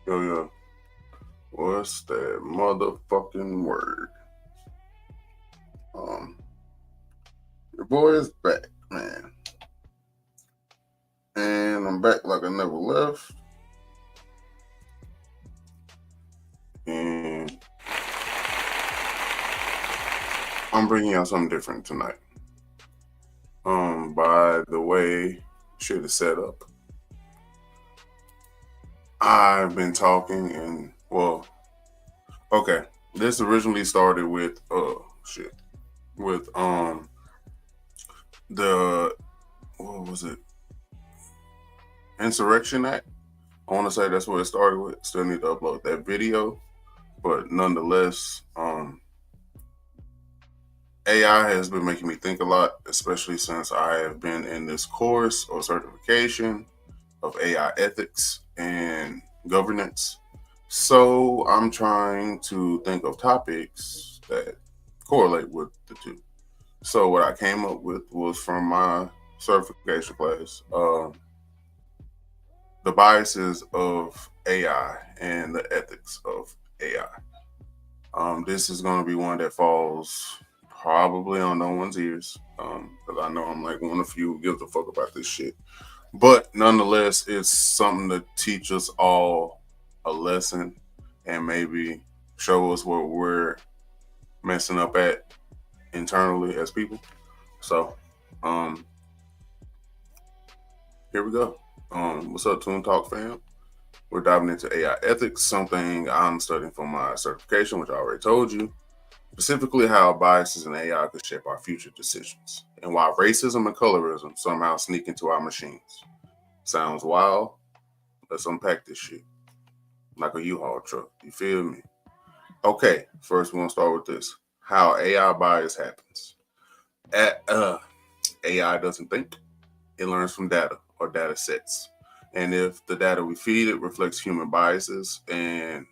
Yo, yo, what's that motherfucking word? Um, your boy is back, man, and I'm back like I never left. And I'm bringing y'all something different tonight. By the way, shit is set up. I've been talking, and well, okay. This originally started with shit with the what was it? Insurrection Act. I want to say that's what it started with. Still need to upload that video, but nonetheless, AI has been making me think a lot, especially since I have been in this course or certification of AI ethics and governance. So I'm trying to think of topics that correlate with the two. So what I came up with was from my certification class, the biases of AI and the ethics of AI. This is going to be one that falls probably on no one's ears, because I know I'm like one of few who gives a fuck about this shit. But nonetheless, it's something to teach us all a lesson and maybe show us where we're messing up at internally as people. So, um, here we go. What's up, Toon Talk fam? We're diving into AI ethics, something I'm studying for my certification, which I already told you. Specifically, how biases in AI could shape our future decisions, and why racism and colorism somehow sneak into our machines. Sounds wild? Let's unpack this shit like a U-Haul truck. You feel me? Okay, first we're gonna start with this: how AI bias happens. At, AI doesn't think; it learns from data or data sets, and if the data we feed it reflects human biases and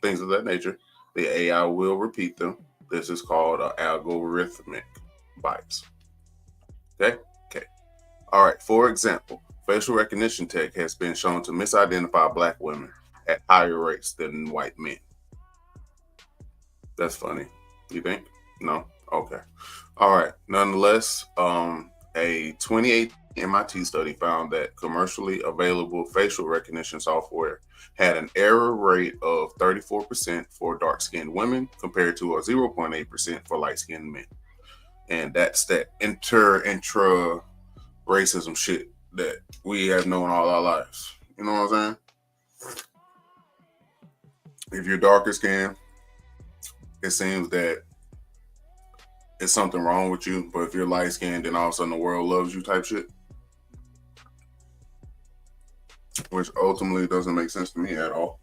things of that nature, the AI will repeat them. This is called an algorithmic bias. Okay? Okay. All right. For example, facial recognition tech has been shown to misidentify black women at higher rates than white men. That's funny. You think? No? Okay. All right. Nonetheless, a 2018 MIT study found that commercially available facial recognition software had an error rate of 34% for dark skinned women compared to a 0.8% for light skinned men. And that's that intra racism shit that we have known all our lives. You know what I'm saying? If you're darker skinned, it seems that it's something wrong with you. But if you're light skinned, then all of a sudden the world loves you type shit, which ultimately doesn't make sense to me at all.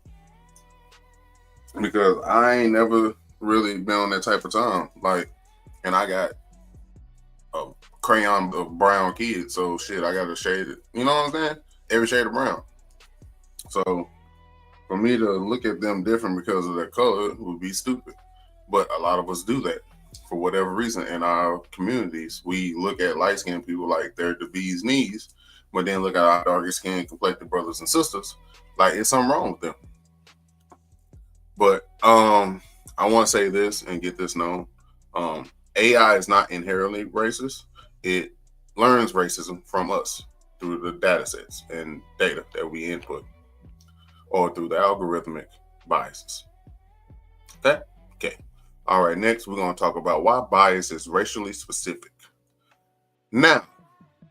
Because I ain't never really been on that type of time. Like, and I got a crayon of brown kids, so shit, I got to shade it. You know what I'm saying? Every shade of brown. So for me to look at them different because of their color would be stupid. But a lot of us do that for whatever reason in our communities. We look at light skinned people like they're the bee's knees, but then look at our darker skinned, complected brothers and sisters like it's something wrong with them. But I want to say this and get this known. AI is not inherently racist. It learns racism from us through the data sets and data that we input or through the algorithmic biases. Okay? Okay. All right, next we're going to talk about why bias is racially specific. Now,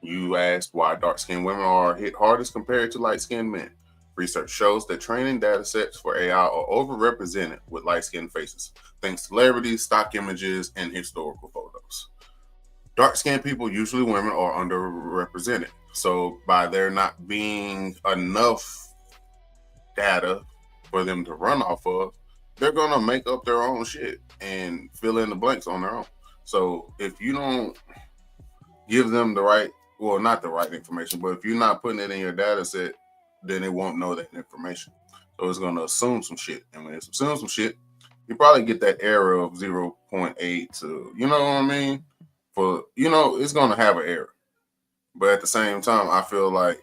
you asked why dark skinned women are hit hardest compared to light skinned men. Research shows that training data sets for AI are overrepresented with light skinned faces, thanks to celebrities, stock images, and historical photos. Dark skinned people, usually women, are underrepresented. So, by there not being enough data for them to run off of, they're going to make up their own shit and fill in the blanks on their own. So, if you don't give them the right, well, not the right information, but if you're not putting it in your data set, then it won't know that information. So it's going to assume some shit. And when it assumes some shit, you probably get that error of 0.8 to, you know what I mean? For, it's going to have an error. But at the same time, I feel like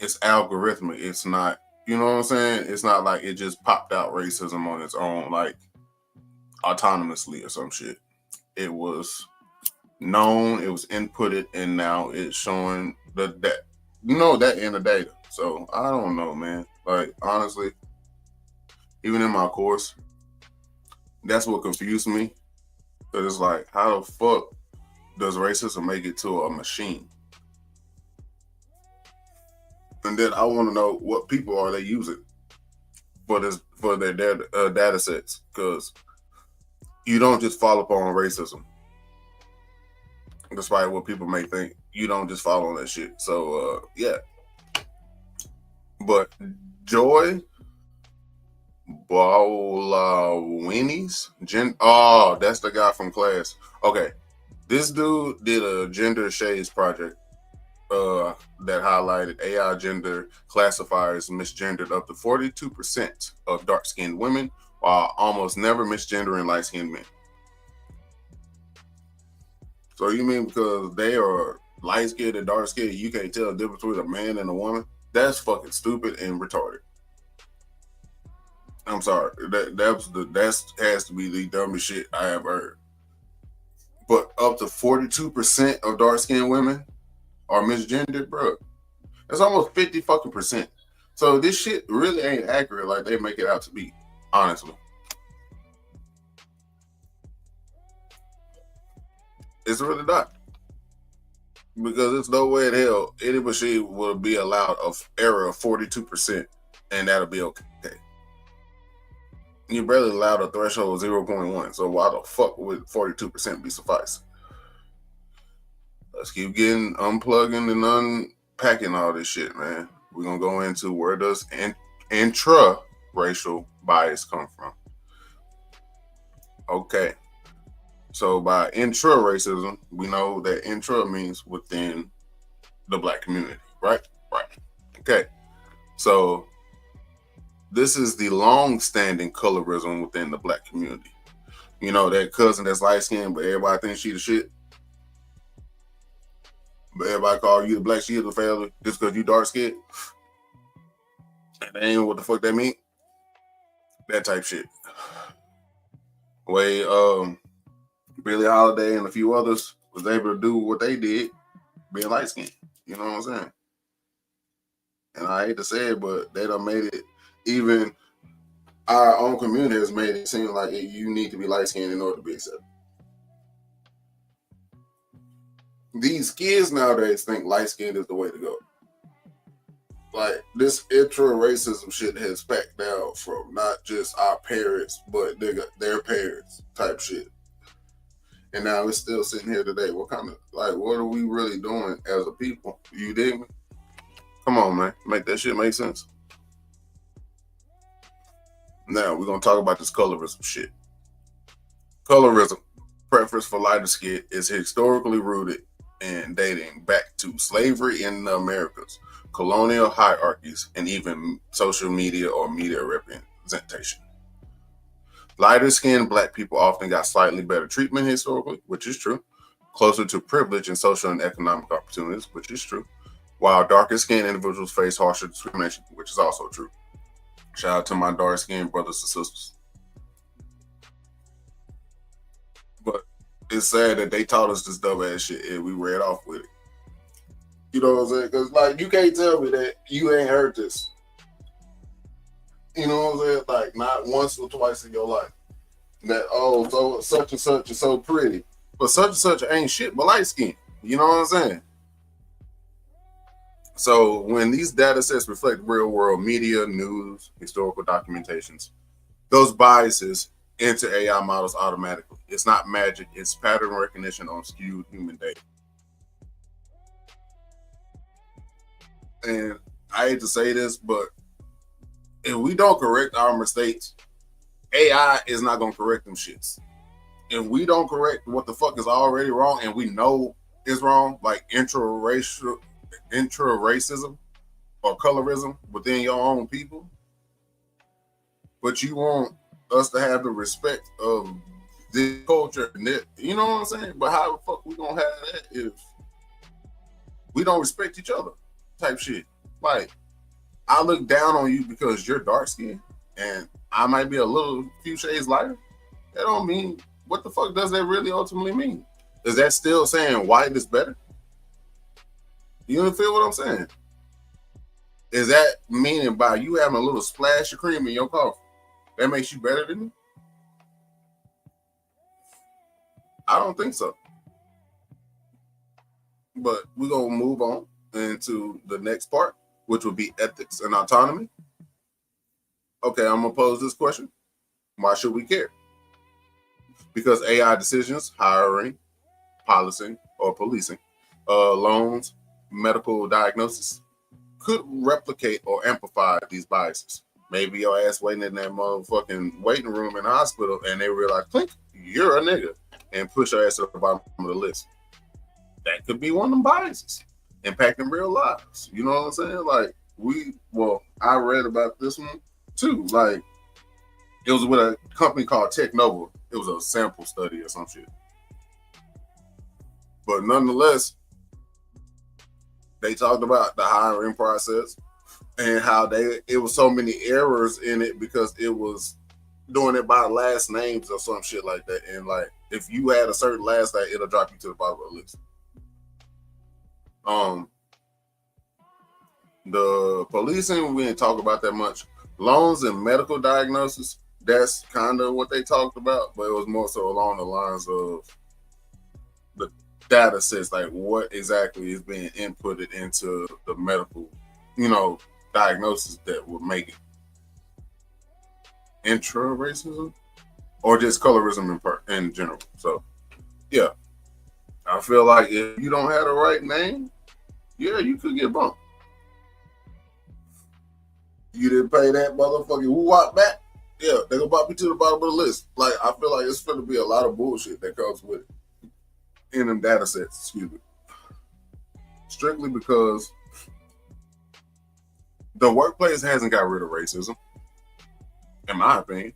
it's algorithmic. It's not, you know what I'm saying? It's not like it just popped out racism on its own, like autonomously or some shit. It was known, it was inputted, and now it's showing that that in the data. So I don't know, man. Like honestly, even in my course, that's what confused me. Cause it's like, how the fuck does racism make it to a machine? And then I want to know what people are they using for their data sets, because you don't just fall upon racism. Despite what people may think, you don't just fall on that shit. So yeah. But Joy Bawlawini's that's the guy from class. Okay. This dude did a gender shades project that highlighted AI gender classifiers misgendered up to 42% of dark-skinned women, while almost never misgendering light-skinned men. So you mean because they are light-skinned and dark-skinned, you can't tell the difference between a man and a woman? That's fucking stupid and retarded. I'm sorry. That has to be the dumbest shit I have heard. But up to 42% of dark-skinned women are misgendered, bro. That's almost 50 fucking percent. So this shit really ain't accurate like they make it out to be, honestly. It's really not. Because there's no way in hell any machine will be allowed an error of 42%, and that'll be okay. You barely allowed a threshold of 0.1, so why the fuck would 42% be suffice? Let's keep getting unplugging and unpacking all this shit, man. We're gonna go into where does intra-racial bias come from? Okay. So by intra-racism, we know that intra means within the black community, right? Right. Okay. So this is the long-standing colorism within the black community. You know, that cousin that's light-skinned, but everybody thinks she the shit. But everybody call you the black sheep of the family just because you dark-skinned. And that ain't what the fuck that mean. That type shit. Way Billie Holiday and a few others was able to do what they did being light-skinned. You know what I'm saying? And I hate to say it, but they done made it, even our own community has made it seem like you need to be light-skinned in order to be accepted. These kids nowadays think light-skinned is the way to go. Like, this intra-racism shit has packed down from not just our parents, but their parents type shit. And now it's still sitting here today. What are we really doing as a people? You dig me? Come on, man. Make that shit make sense. Now, we're going to talk about this colorism shit. Colorism, preference for lighter skin, is historically rooted and dating back to slavery in the Americas, colonial hierarchies, and even social media or media representation. Lighter skinned black people often got slightly better treatment historically, which is true, closer to privilege and social and economic opportunities, which is true, while darker skinned individuals face harsher discrimination, which is also true. Shout out to my dark skinned brothers and sisters. But it's sad that they taught us this dumb ass shit and we read off with it. You know what I'm saying? Because, like, you can't tell me that you ain't heard this. You know what I'm saying? Like, not once or twice in your life. That, so such and such is so pretty. But such and such ain't shit but light skin. You know what I'm saying? So when these data sets reflect real world media, news, historical documentations, those biases enter AI models automatically. It's not magic. It's pattern recognition on skewed human data. And I hate to say this, but if we don't correct our mistakes, AI is not going to correct them shits. If we don't correct what the fuck is already wrong and we know is wrong, like intra-racism or colorism within your own people, but you want us to have the respect of this culture and that, you know what I'm saying? But how the fuck we gonna have that if we don't respect each other type shit? Like, I look down on you because you're dark skinned and I might be a few shades lighter. That don't mean, what the fuck does that really ultimately mean? Is that still saying white is better? You don't feel what I'm saying? Is that meaning by you having a little splash of cream in your coffee, that makes you better than me? I don't think so. But we're going to move on into the next part, which would be ethics and autonomy. Okay, I'm going to pose this question. Why should we care? Because AI decisions, hiring, policing, or policing, loans, medical diagnosis, could replicate or amplify these biases. Maybe your ass waiting in that motherfucking waiting room in the hospital and they realize, clink, you're a nigga, and push your ass to the bottom of the list. That could be one of them biases impacting real lives. You know what I'm saying? Like, I read about this one too. Like, it was with a company called Tech Nova. It was a sample study or some shit. But nonetheless, they talked about the hiring process and how it was so many errors in it because it was doing it by last names or some shit like that. And like, if you had a certain last name, it'll drop you to the bottom of the list. The policing, we didn't talk about that much. Loans and medical diagnosis, that's kind of what they talked about, but it was more so along the lines of the data sets, like what exactly is being inputted into the medical, diagnosis that would make it intra-racism or just colorism in general. So, yeah, I feel like if you don't have the right name, yeah, you could get bumped. You didn't pay that motherfucking woo-wop back, yeah, they're gonna bump you to the bottom of the list. Like, I feel like it's going to be a lot of bullshit that comes with it in them data sets, excuse me. Strictly because the workplace hasn't got rid of racism, in my opinion.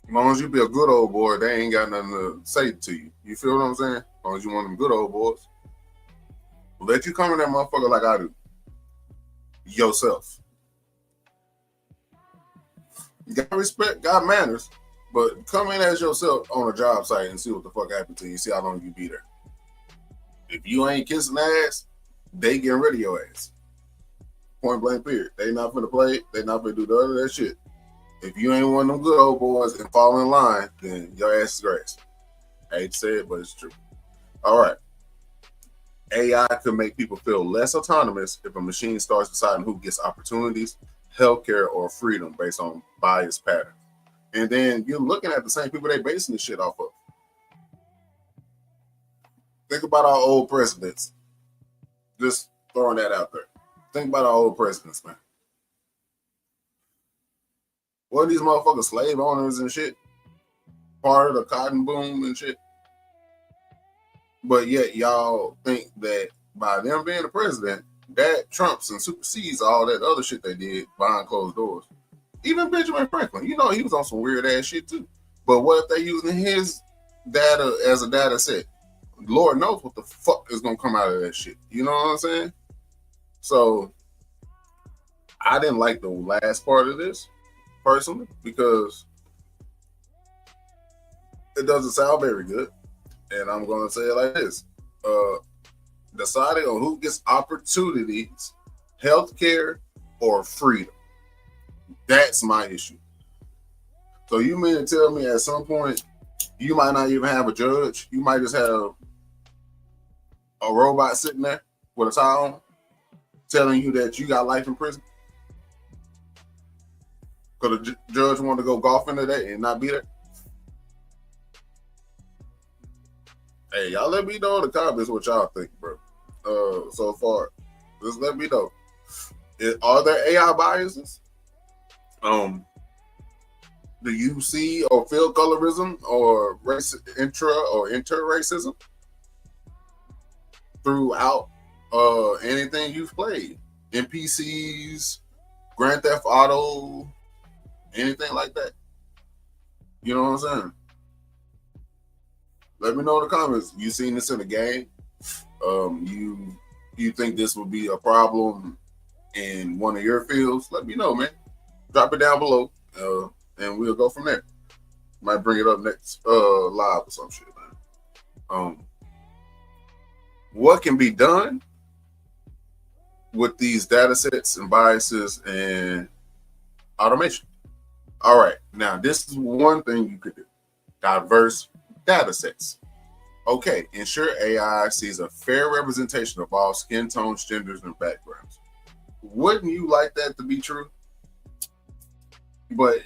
As long as you be a good old boy, they ain't got nothing to say to you. You feel what I'm saying? As long as you want them good old boys. Let you come in that motherfucker like I do. Yourself. You got respect, got manners, but come in as yourself on a job site and see what the fuck happened to you. See how long you be there. If you ain't kissing ass, they getting rid of your ass. Point blank period. They not finna play. They not finna do none of that shit. If you ain't one of them good old boys and fall in line, then your ass is grass. I hate to say it, but it's true. All right. AI could make people feel less autonomous if a machine starts deciding who gets opportunities, healthcare, or freedom based on bias patterns. And then you're looking at the same people they basing this shit off of. Think about our old presidents. Just throwing that out there. Think about our old presidents, man. What are these motherfuckers slave owners and shit? Part of the cotton boom and shit. But yet y'all think that by them being the president, that trumps and supersedes all that other shit they did behind closed doors. Even Benjamin Franklin, he was on some weird ass shit too. But what if they using his data as a data set? Lord knows what the fuck is gonna come out of that shit. You know what I'm saying? So I didn't like the last part of this personally because it doesn't sound very good. And I'm going to say it like this. Deciding on who gets opportunities, healthcare, or freedom. That's my issue. So you mean to tell me at some point you might not even have a judge? You might just have a robot sitting there with a tie on telling you that you got life in prison? Because the judge wanted to go golfing today and not be there? Hey, y'all let me know in the comments what y'all think, bro. So far, just let me know. Are there AI biases? Do you see or feel colorism or inter racism throughout anything you've played? NPCs, Grand Theft Auto, anything like that? You know what I'm saying? Let me know in the comments. You seen this in a game? You think this would be a problem in one of your fields? Let me know, man. Drop it down below, and we'll go from there. Might bring it up next live or some shit, man. What can be done with these data sets and biases and automation? All right, now this is one thing you could do. Diverse data sets. Okay, ensure AI sees a fair representation of all skin tones, genders, and backgrounds. Wouldn't you like that to be true? But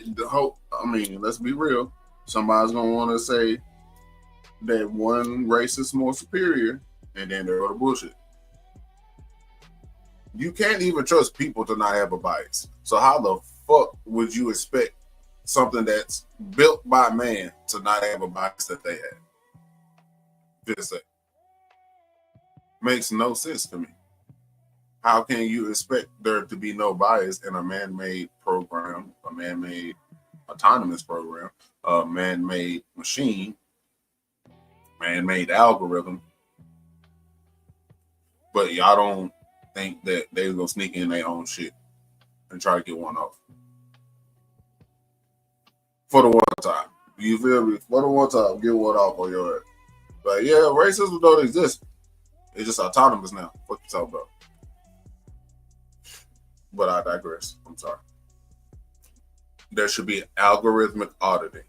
let's be real. Somebody's gonna want to say that one race is more superior, and then they're gonna bullshit. You can't even trust people to not have a bias. So how the fuck would you expect something that's built by man to not have a bias that they have? Just say, makes no sense to me. How can you expect there to be no bias in a man-made program, a man-made autonomous program, a man-made machine, man-made algorithm, but y'all don't think that they're gonna sneak in their own shit and try to get one off? For the one time. You feel me? For the one time, get one off on your ass. Like, yeah, racism don't exist. It's just autonomous now. What you talking about? But I digress. I'm sorry. There should be algorithmic auditing.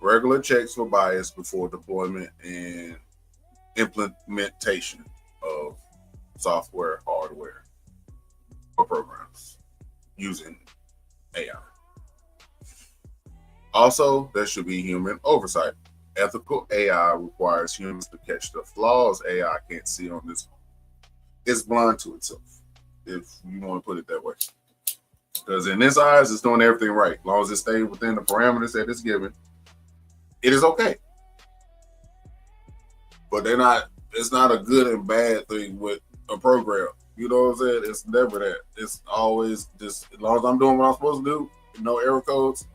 Regular checks for bias before deployment and implementation of software, hardware, or programs using AI. Also, there should be human oversight. Ethical AI requires humans to catch the flaws AI can't see on this. It's blind to itself, if you want to put it that way. Because in its eyes, it's doing everything right. As long as it stays within the parameters that it's given, it is okay. But it's not a good and bad thing with a program. You know what I'm saying? It's never that. It's always just, as long as I'm doing what I'm supposed to do, no error codes,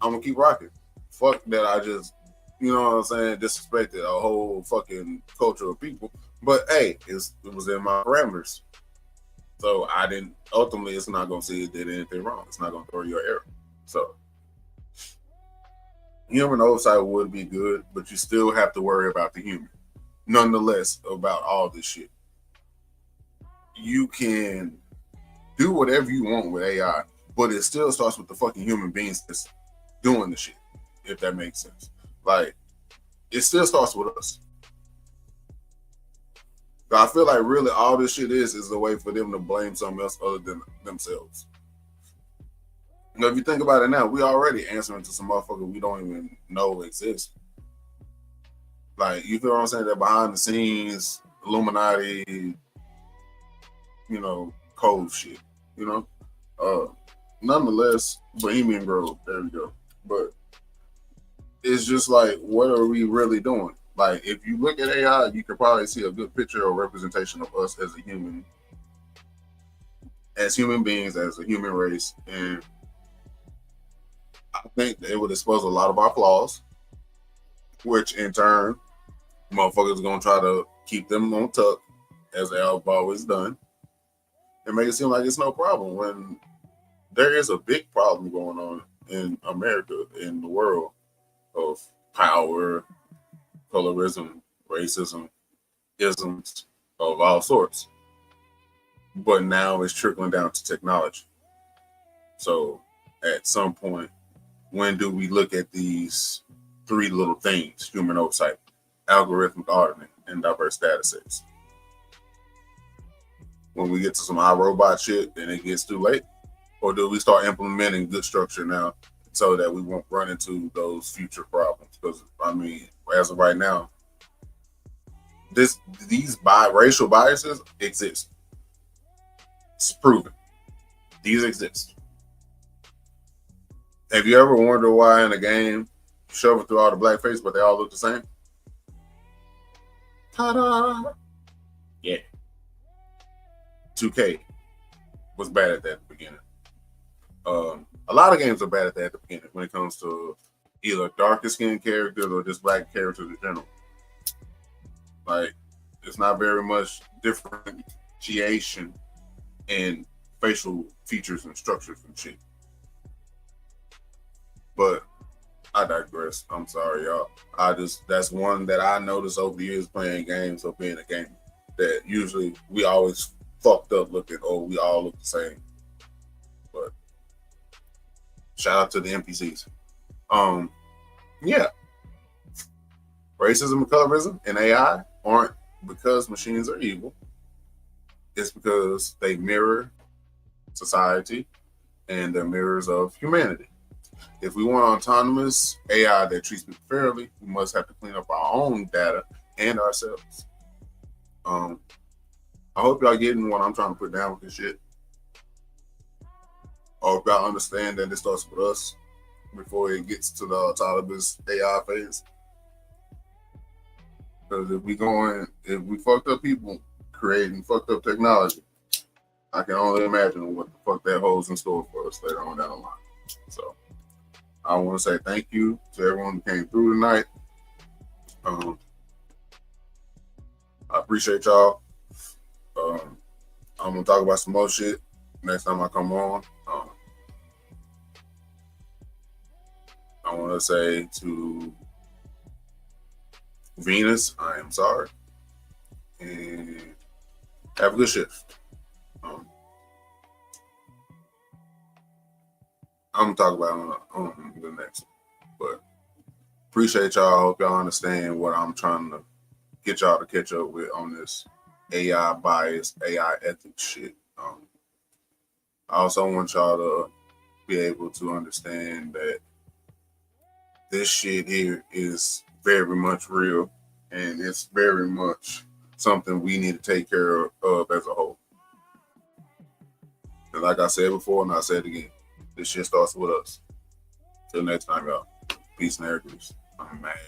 I'm going to keep rocking. Fuck that I just, you know what I'm saying, disrespected a whole fucking culture of people. But hey, it was in my parameters. So ultimately, it's not going to see it did anything wrong. It's not going to throw you an error. So human oversight would be good, but you still have to worry about the human. Nonetheless, about all this shit. You can do whatever you want with AI, but it still starts with the fucking human beings that's doing the shit, if that makes sense. Like, it still starts with us. So I feel like really all this shit is a way for them to blame something else other than themselves. You know, if you think about it now, we already answering to some motherfucker we don't even know exist. Like, you feel what I'm saying? That behind the scenes, Illuminati, you know, code shit, you know? Nonetheless, Bohemian Grove, there we go. But it's just like, what are we really doing? Like, if you look at AI, you can probably see a good picture or representation of us as human beings, as a human race. And I think it would expose a lot of our flaws, which in turn, motherfuckers going to try to keep them on tuck, as they have always done, and make it seem like it's no problem when there is a big problem going on in America, in the world, of power, colorism, racism, isms of all sorts. But now it's trickling down to technology. So at some point, when do we look at these three little things: human oversight, algorithmic auditing, and diverse data sets? When we get to some iRobot shit and it gets too late? Or do we start implementing good structure now so that we won't run into those future problems? Because, I mean, as of right now, these racial biases exist. It's proven. These exist. Have you ever wondered why in a game you shove it through all the blackface, but they all look the same? Ta-da! Yeah. 2K was bad at that at the beginning. A lot of games are bad at that at the beginning when it comes to either darker skinned characters or just black characters in general. Like, It's not very much differentiation in facial features and structures and shit. But I digress. I'm sorry, y'all. That's one that I noticed over the years playing games or being a gamer. That usually we always fucked up looking, or we all look the same. But shout out to the NPCs. Yeah, racism and colorism and AI aren't because machines are evil. It's because they mirror society and they're mirrors of humanity. If we want autonomous AI that treats people fairly, we must have to clean up our own data and ourselves. I hope y'all getting what I'm trying to put down with this shit. I hope y'all understand that it starts with us before it gets to the autonomous AI phase. Because if we fucked up people creating fucked up technology, I can only imagine what the fuck that holds in store for us later on down the line. So I want to say thank you to everyone who came through tonight. I appreciate y'all. I'm gonna talk about some more shit next time I come on. I want to say to Venus, I am sorry, and have a good shift. I'm gonna talk about it on the next one, but appreciate y'all. I hope y'all understand what I'm trying to get y'all to catch up with on this AI bias, AI ethics shit. I also want y'all to be able to understand that this shit here is very much real, and it's very much something we need to take care of as a whole. And like I said before, and I said again, this shit starts with us. Till next time, y'all. Peace and air grease. I'm mad.